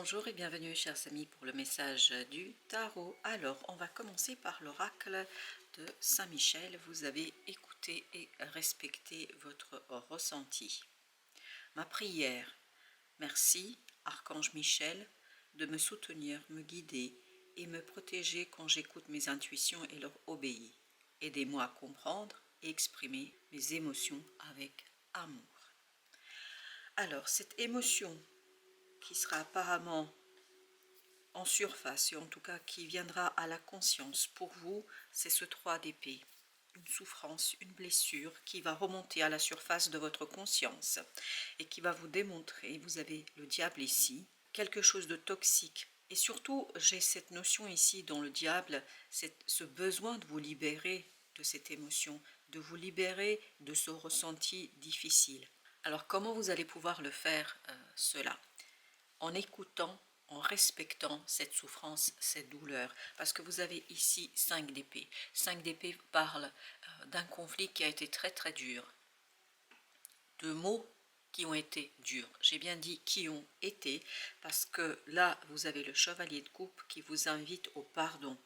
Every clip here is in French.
Bonjour et bienvenue chers amis pour le message du tarot. Alors on va commencer par l'oracle de Saint-Michel. Vous avez écouté et respecté votre ressenti. Ma prière, merci Archange Michel de me soutenir, me guider et me protéger quand j'écoute mes intuitions et leur obéis. Aidez-moi à comprendre et exprimer mes émotions avec amour. Alors cette émotion qui sera apparemment en surface, et en tout cas qui viendra à la conscience pour vous, c'est ce 3 d'épée. Une souffrance, une blessure qui va remonter à la surface de votre conscience et qui va vous démontrer, vous avez le diable ici, quelque chose de toxique. Et surtout, j'ai cette notion ici dans le diable, c'est ce besoin de vous libérer de cette émotion, de vous libérer de ce ressenti difficile. Alors comment vous allez pouvoir le faire cela? En écoutant, en respectant cette souffrance, cette douleur. Parce que vous avez ici 5 d'épée. 5 d'épée parle d'un conflit qui a été très très dur. De mots qui ont été durs. J'ai bien dit qui ont été, parce que là, vous avez le chevalier de coupe qui vous invite au pardon.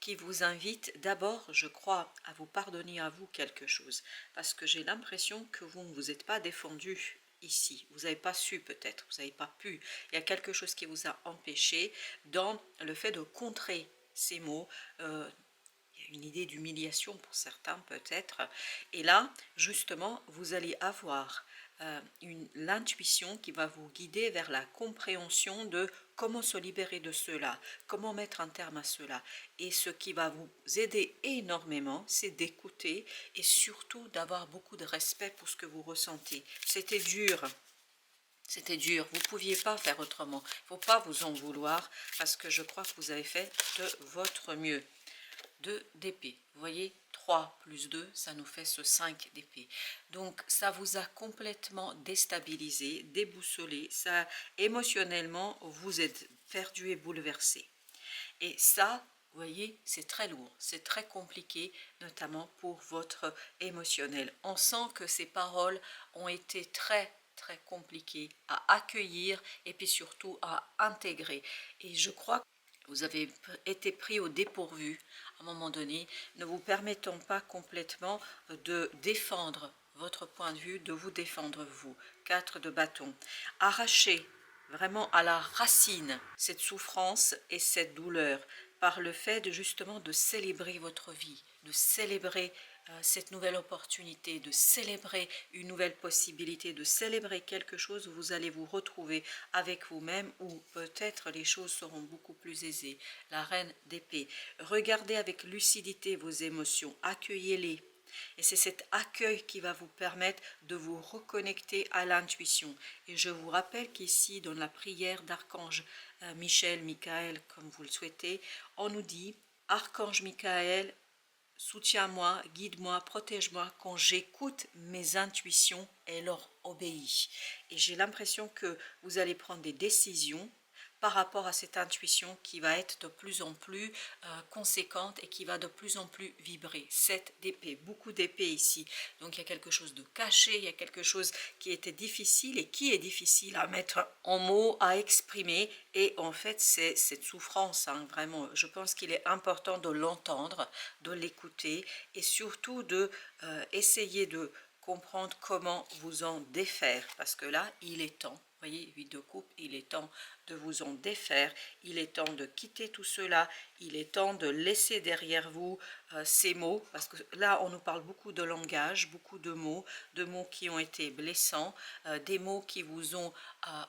Qui vous invite d'abord, je crois, à vous pardonner à vous quelque chose. Parce que j'ai l'impression que vous ne vous êtes pas défendu ici. Vous n'avez pas su peut-être, vous n'avez pas pu. Il y a quelque chose qui vous a empêché dans le fait de contrer ces mots. Il y a une idée d'humiliation pour certains peut-être. Et là, justement, vous allez avoir l'intuition qui va vous guider vers la compréhension de comment se libérer de cela, comment mettre un terme à cela. Et ce qui va vous aider énormément, c'est d'écouter et surtout d'avoir beaucoup de respect pour ce que vous ressentez. C'était dur. C'était dur, vous ne pouviez pas faire autrement. Il ne faut pas vous en vouloir parce que je crois que vous avez fait de votre mieux. 2 d'épée. Vous voyez, 3 plus 2, ça nous fait ce 5 d'épée. Donc, ça vous a complètement déstabilisé, déboussolé. Ça, émotionnellement, vous êtes perdu et bouleversé. Et ça, vous voyez, c'est très lourd, c'est très compliqué, notamment pour votre émotionnel. On sent que ces paroles ont été très compliquées à accueillir et puis surtout à intégrer. Et je crois que vous avez été pris au dépourvu à un moment donné, ne vous permettant pas complètement de défendre votre point de vue, de vous défendre vous. 4 de bâton. Arracher vraiment à la racine cette souffrance et cette douleur par le fait de justement de célébrer votre vie, de célébrer cette nouvelle opportunité, de célébrer une nouvelle possibilité, de célébrer quelque chose où vous allez vous retrouver avec vous-même, où peut-être les choses seront beaucoup plus aisées. La reine d'épée. Regardez avec lucidité vos émotions, accueillez-les. Et c'est cet accueil qui va vous permettre de vous reconnecter à l'intuition. Et je vous rappelle qu'ici, dans la prière d'Archange Michel, Michael, comme vous le souhaitez, on nous dit « Archange Michael, soutiens-moi, guide-moi, protège-moi quand j'écoute mes intuitions et leur obéis. » Et j'ai l'impression que vous allez prendre des décisions par rapport à cette intuition qui va être de plus en plus conséquente et qui va de plus en plus vibrer. 7 d'épée, beaucoup d'épée ici. Donc il y a quelque chose de caché, il y a quelque chose qui était difficile et qui est difficile à mettre en mots, à exprimer. Et en fait, c'est cette souffrance, hein, vraiment. Je pense qu'il est important de l'entendre, de l'écouter et surtout de essayer de comprendre comment vous en défaire. Parce que là, il est temps. Vous voyez, 8 de coupe, il est temps de vous en défaire, il est temps de quitter tout cela, il est temps de laisser derrière vous ces mots, parce que là on nous parle beaucoup de langage, beaucoup de mots qui ont été blessants, des mots qui vous ont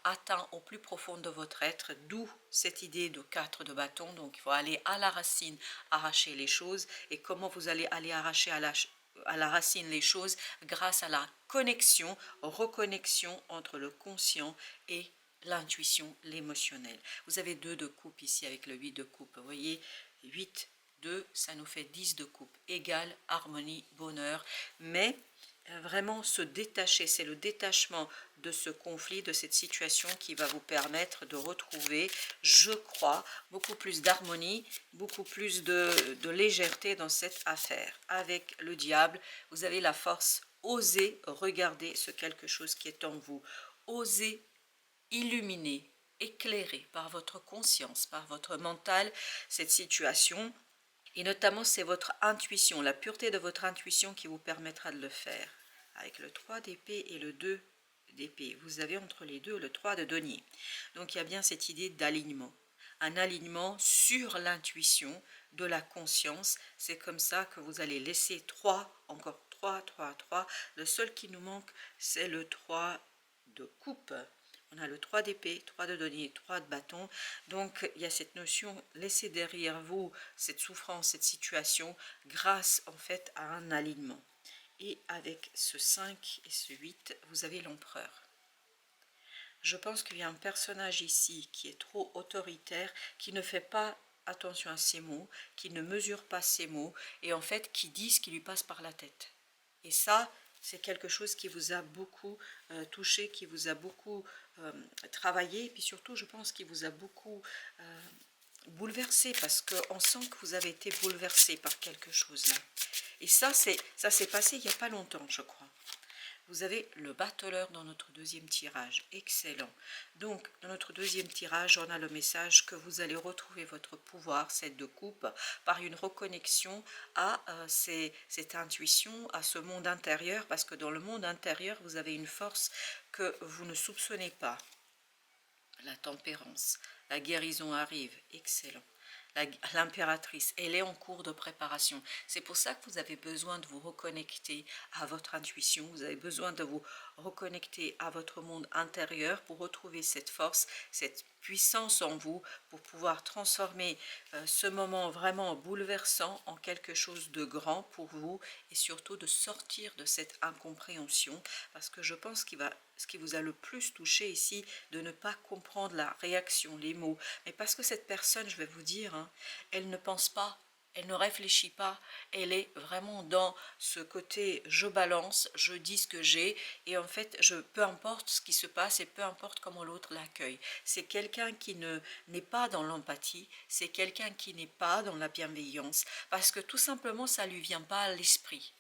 atteint au plus profond de votre être, d'où cette idée de 4 de bâton. Donc il faut aller à la racine, arracher les choses. Et comment vous allez aller arracher à la racine les choses? Grâce à la connexion, reconnexion entre le conscient et l'intuition, l'émotionnel. Vous avez 2 de coupe ici avec le 8 de coupe. Vous voyez, 8, 2, ça nous fait 10 de coupe. Égale, harmonie, bonheur. Mais vraiment se détacher, c'est le détachement de ce conflit, de cette situation qui va vous permettre de retrouver, je crois, beaucoup plus d'harmonie, beaucoup plus de légèreté dans cette affaire. Avec le diable, vous avez la force, osez regarder ce quelque chose qui est en vous, osez illuminer, éclairer par votre conscience, par votre mental, cette situation. Et notamment, c'est votre intuition, la pureté de votre intuition qui vous permettra de le faire. Avec le 3 d'épée et le 2 d'épée, vous avez entre les deux le 3 de denier. Donc il y a bien cette idée d'alignement. Un alignement sur l'intuition de la conscience. C'est comme ça que vous allez laisser 3, encore 3, 3, 3. Le seul qui nous manque, c'est le 3 de coupe. On a le 3 d'épée, 3 de denier, 3 de bâton. Donc, il y a cette notion, laissez derrière vous cette souffrance, cette situation, grâce en fait à un alignement. Et avec ce 5 et ce 8, vous avez l'empereur. Je pense qu'il y a un personnage ici qui est trop autoritaire, qui ne fait pas attention à ses mots, qui ne mesure pas ses mots, et en fait qui dit ce qui lui passe par la tête. Et ça, c'est quelque chose qui vous a beaucoup touché, qui vous a beaucoup travaillé, et puis surtout, je pense qu'il vous a beaucoup bouleversé, parce qu'on sent que vous avez été bouleversé par quelque chose là. Et ça s'est passé il n'y a pas longtemps, je crois. Vous avez le battleur dans notre deuxième tirage, excellent. Donc, dans notre deuxième tirage, on a le message que vous allez retrouver votre pouvoir, cette de coupe, par une reconnexion à cette intuition, à ce monde intérieur, parce que dans le monde intérieur, vous avez une force que vous ne soupçonnez pas. La tempérance, la guérison arrive, excellent. L'impératrice, elle est en cours de préparation. C'est pour ça que vous avez besoin de vous reconnecter à votre intuition, vous avez besoin de vous reconnecter à votre monde intérieur pour retrouver cette force, cette puissance en vous, pour pouvoir transformer ce moment vraiment bouleversant en quelque chose de grand pour vous, et surtout de sortir de cette incompréhension, parce que je pense qu'il va... Ce qui vous a le plus touché ici, de ne pas comprendre la réaction, les mots. Mais parce que cette personne, je vais vous dire, hein, elle ne pense pas, elle ne réfléchit pas, elle est vraiment dans ce côté je balance, je dis ce que j'ai, et en fait, peu importe ce qui se passe et peu importe comment l'autre l'accueille. C'est quelqu'un qui n'est pas dans l'empathie, c'est quelqu'un qui n'est pas dans la bienveillance, parce que tout simplement, ça ne lui vient pas à l'esprit.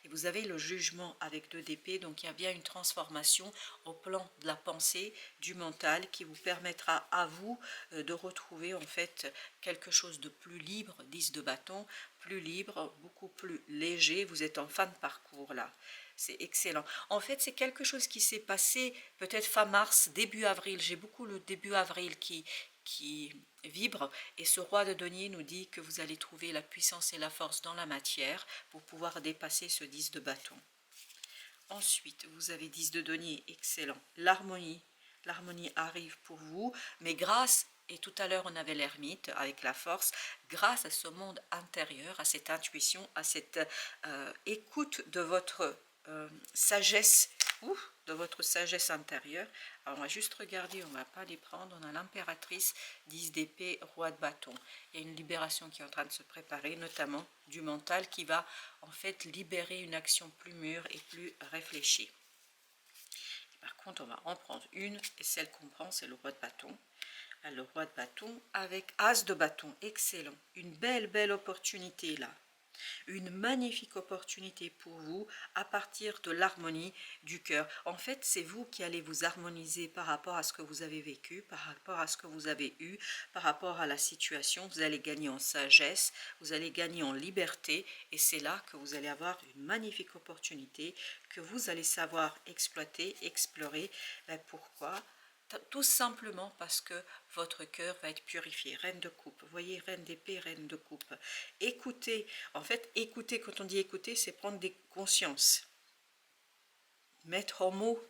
Et vous avez le jugement avec 2 d'épée, donc il y a bien une transformation au plan de la pensée, du mental, qui vous permettra à vous de retrouver en fait quelque chose de plus libre, 10 de bâton, plus libre, beaucoup plus léger. Vous êtes en fin de parcours là. C'est excellent. En fait, c'est quelque chose qui s'est passé peut-être fin mars, début avril. J'ai beaucoup le début avril qui vibre, et ce roi de denier nous dit que vous allez trouver la puissance et la force dans la matière pour pouvoir dépasser ce 10 de bâton. Ensuite, vous avez 10 de denier, excellent. L'harmonie arrive pour vous, mais grâce, et tout à l'heure on avait l'ermite avec la force, grâce à ce monde intérieur, à cette intuition, à cette écoute de votre sagesse, de votre sagesse intérieure. Alors on va juste regarder, on ne va pas les prendre. On a l'impératrice, 10 d'épée, roi de bâton. Il y a une libération qui est en train de se préparer, notamment du mental, qui va en fait libérer une action plus mûre et plus réfléchie. Par contre, on va en prendre une, et celle qu'on prend, c'est le roi de bâton. Le roi de bâton avec as de bâton, excellent. Une belle opportunité là. Une magnifique opportunité pour vous à partir de l'harmonie du cœur. En fait, c'est vous qui allez vous harmoniser par rapport à ce que vous avez vécu, par rapport à ce que vous avez eu, par rapport à la situation. Vous allez gagner en sagesse, vous allez gagner en liberté, et c'est là que vous allez avoir une magnifique opportunité que vous allez savoir exploiter, explorer. Ben pourquoi ? Tout simplement parce que votre cœur va être purifié. Reine de coupe, vous voyez, reine d'épée, reine de coupe. Écoutez, en fait, écouter, quand on dit écouter, c'est prendre des consciences. Mettre en mots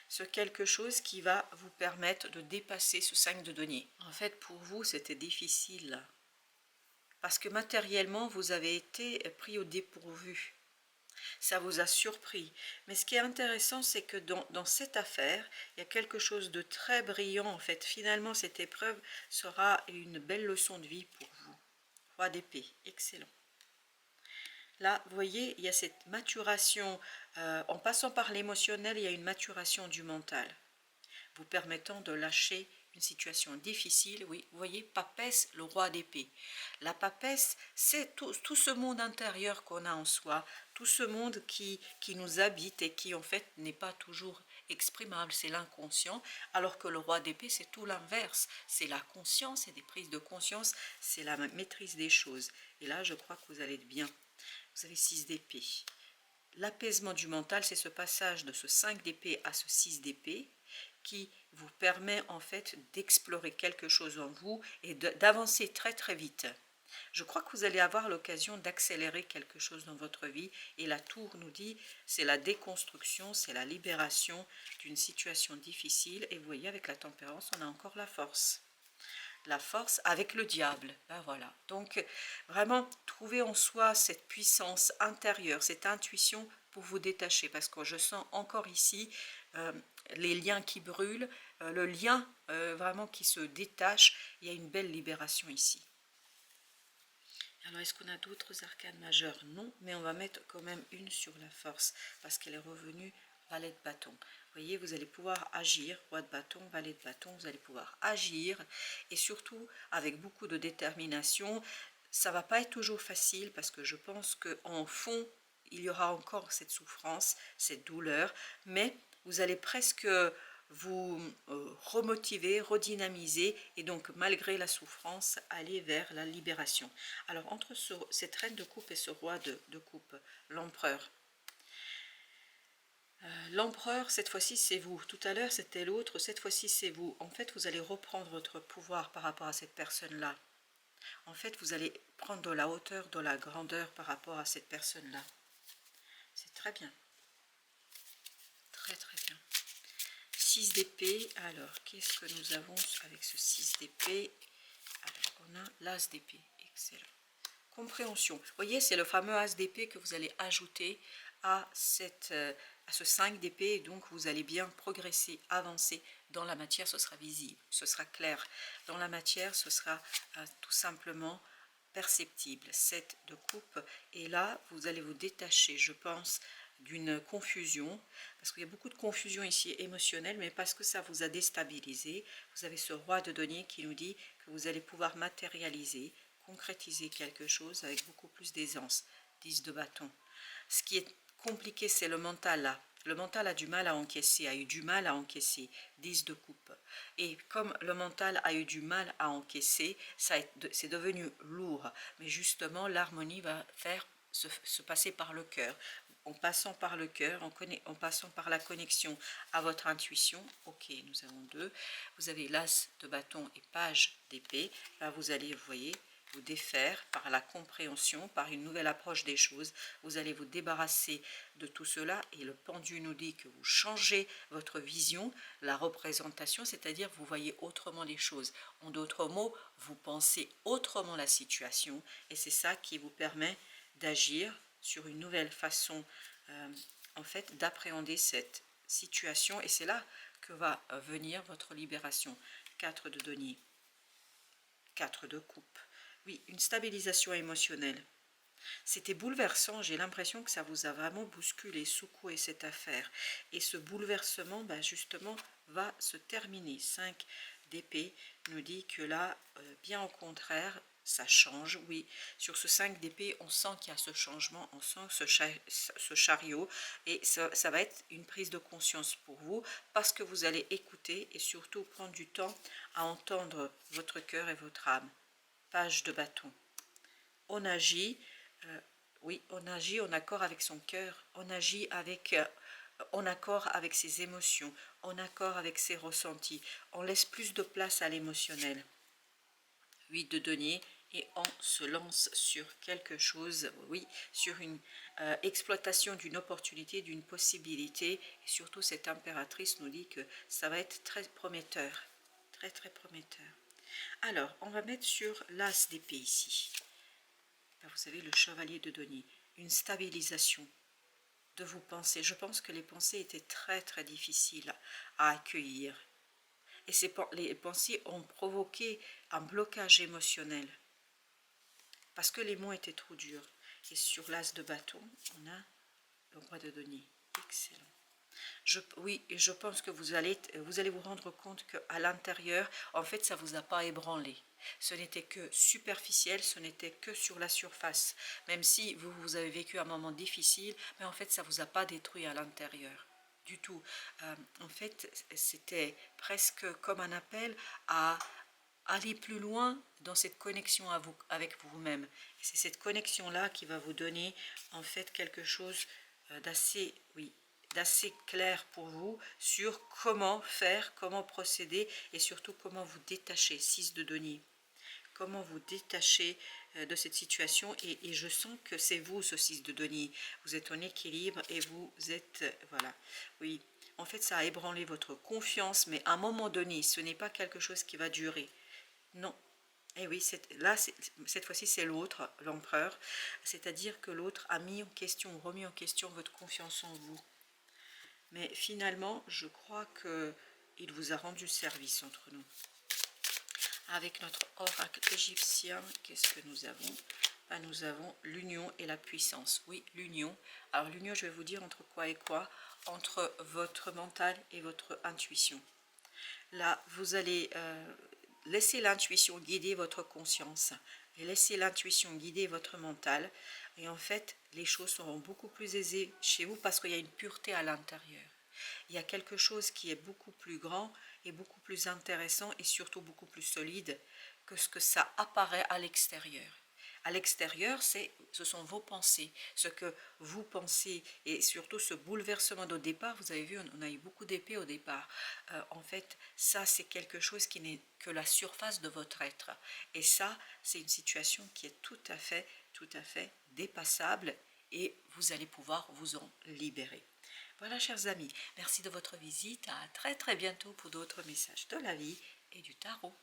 ce quelque chose qui va vous permettre de dépasser ce 5 de denier. En fait, pour vous, c'était difficile. Parce que matériellement, vous avez été pris au dépourvu. Ça vous a surpris. Mais ce qui est intéressant, c'est que dans cette affaire, il y a quelque chose de très brillant. En fait, finalement, cette épreuve sera une belle leçon de vie pour vous. Roi d'épée, excellent. Là, vous voyez, il y a cette maturation. En passant par l'émotionnel, il y a une maturation du mental, vous permettant de lâcher une situation difficile. Oui, vous voyez, papesse, le roi d'épée. La papesse, c'est tout ce monde intérieur qu'on a en soi, tout ce monde qui nous habite et qui en fait n'est pas toujours exprimable, c'est l'inconscient, alors que le roi d'épée, c'est tout l'inverse. C'est la conscience, c'est des prises de conscience, c'est la maîtrise des choses. Et là, je crois que vous allez être bien. Vous avez 6 d'épée. L'apaisement du mental, c'est ce passage de ce 5 d'épée à ce 6 d'épée qui vous permet en fait d'explorer quelque chose en vous et d'avancer très très vite. Je crois que vous allez avoir l'occasion d'accélérer quelque chose dans votre vie et la tour nous dit c'est la déconstruction, c'est la libération d'une situation difficile et vous voyez avec la tempérance on a encore la force. La force avec le diable, ben voilà. Donc vraiment trouver en soi cette puissance intérieure, cette intuition pour vous détacher parce que je sens encore ici les liens qui brûlent, le lien vraiment qui se détache, il y a une belle libération ici. Alors, est-ce qu'on a d'autres arcanes majeures? Non, mais on va mettre quand même une sur la force, parce qu'elle est revenue valet de bâton. Vous voyez, vous allez pouvoir agir, roi de bâton, valet de bâton, vous allez pouvoir agir, et surtout avec beaucoup de détermination. Ça va pas être toujours facile, parce que je pense qu'en fond, il y aura encore cette souffrance, cette douleur, mais vous allez presque vous remotiver, redynamiser et donc malgré la souffrance aller vers la libération. Alors entre cette reine de coupe et ce roi de coupe, l'empereur. L'empereur cette fois-ci c'est vous, tout à l'heure c'était l'autre, cette fois-ci c'est vous. En fait vous allez reprendre votre pouvoir par rapport à cette personne-là. En fait vous allez prendre de la hauteur, de la grandeur par rapport à cette personne-là. C'est très bien. Très très bien. 6 d'épée, alors qu'est-ce que nous avons avec ce 6 d'épée? Alors on a l'as d'épée, excellent. Compréhension, vous voyez c'est le fameux as d'épée que vous allez ajouter à ce 5 d'épée, donc vous allez bien progresser, avancer dans la matière, ce sera visible, ce sera clair, dans la matière ce sera tout simplement perceptible. 7 de coupe, et là vous allez vous détacher je pense d'une confusion, parce qu'il y a beaucoup de confusion ici émotionnelle, mais parce que ça vous a déstabilisé. Vous avez ce roi de denier qui nous dit que vous allez pouvoir matérialiser, concrétiser quelque chose avec beaucoup plus d'aisance. 10 de bâton. Ce qui est compliqué, c'est le mental là. Le mental a du mal à encaisser, a eu du mal à encaisser. 10 de coupe. Et comme le mental a eu du mal à encaisser, c'est devenu lourd. Mais justement, l'harmonie va faire se passer par le cœur. En passant par le cœur, en passant par la connexion à votre intuition. Ok, nous avons 2. Vous avez l'as de bâton et page d'épée. Là, vous allez, vous voyez, vous défaire par la compréhension, par une nouvelle approche des choses. Vous allez vous débarrasser de tout cela et le pendu nous dit que vous changez votre vision, la représentation, c'est-à-dire vous voyez autrement les choses. En d'autres mots, vous pensez autrement la situation et c'est ça qui vous permet d'agir sur une nouvelle façon en fait d'appréhender cette situation et c'est là que va venir votre libération. 4 de denier, 4 de coupe. Oui, une stabilisation émotionnelle. C'était bouleversant, j'ai l'impression que ça vous a vraiment bousculé, secoué cette affaire. Et ce bouleversement, justement, va se terminer. 5 d'épée nous dit que là, bien au contraire, ça change, oui. Sur ce 5 d'épée, on sent qu'il y a ce changement, on sent ce chariot. Et ça va être une prise de conscience pour vous, parce que vous allez écouter et surtout prendre du temps à entendre votre cœur et votre âme. Page de bâton. On agit, oui, on agit en accord avec son cœur, on agit en accord avec ses émotions, en accord avec ses ressentis, on laisse plus de place à l'émotionnel. 8 de denier, et on se lance sur quelque chose, oui, sur une exploitation d'une opportunité, d'une possibilité, et surtout cette impératrice nous dit que ça va être très prometteur, très très prometteur. Alors, on va mettre sur l'as d'épée ici. Vous savez, le chevalier de denier, une stabilisation de vos pensées. Je pense que les pensées étaient très très difficiles à accueillir. Et les pensées ont provoqué un blocage émotionnel. Parce que les mots étaient trop durs. Et sur l'as de bâton, on a le roi de denier. Excellent. Oui, et je pense que vous allez vous rendre compte qu'à l'intérieur, en fait, ça ne vous a pas ébranlé. Ce n'était que superficiel, ce n'était que sur la surface. Même si vous avez vécu un moment difficile, mais en fait, ça ne vous a pas détruit à l'intérieur. du tout. En fait, c'était presque comme un appel à aller plus loin dans cette connexion avec vous-même. C'est cette connexion-là qui va vous donner en fait quelque chose d'assez, oui, d'assez clair pour vous sur comment faire, comment procéder et surtout comment vous détacher. 6 de denier. Comment vous détacher de cette situation et je sens que c'est vous ce 6 de denier. Vous êtes en équilibre et vous êtes, voilà, oui. En fait, ça a ébranlé votre confiance, mais à un moment donné, ce n'est pas quelque chose qui va durer. Non. Et oui, là, cette fois-ci, c'est l'autre, l'empereur. C'est-à-dire que l'autre a mis en question, remis en question votre confiance en vous. Mais finalement, je crois qu'il vous a rendu service entre nous. Avec notre oracle égyptien, qu'est-ce que nous avons? Ben, nous avons l'union et la puissance. Oui, l'union. Alors l'union, je vais vous dire entre quoi et quoi? Entre votre mental et votre intuition. Là, vous allez laisser l'intuition guider votre conscience et laisser l'intuition guider votre mental. Et en fait, les choses seront beaucoup plus aisées chez vous parce qu'il y a une pureté à l'intérieur. Il y a quelque chose qui est beaucoup plus grand et beaucoup plus intéressant et surtout beaucoup plus solide que ce que ça apparaît à l'extérieur. À l'extérieur, ce sont vos pensées, ce que vous pensez et surtout ce bouleversement au départ. Vous avez vu, on a eu beaucoup d'épées au départ. En fait, ça c'est quelque chose qui n'est que la surface de votre être. Et ça, c'est une situation qui est tout à fait dépassable et vous allez pouvoir vous en libérer. Voilà, chers amis, merci de votre visite. À très bientôt pour d'autres messages de la vie et du tarot.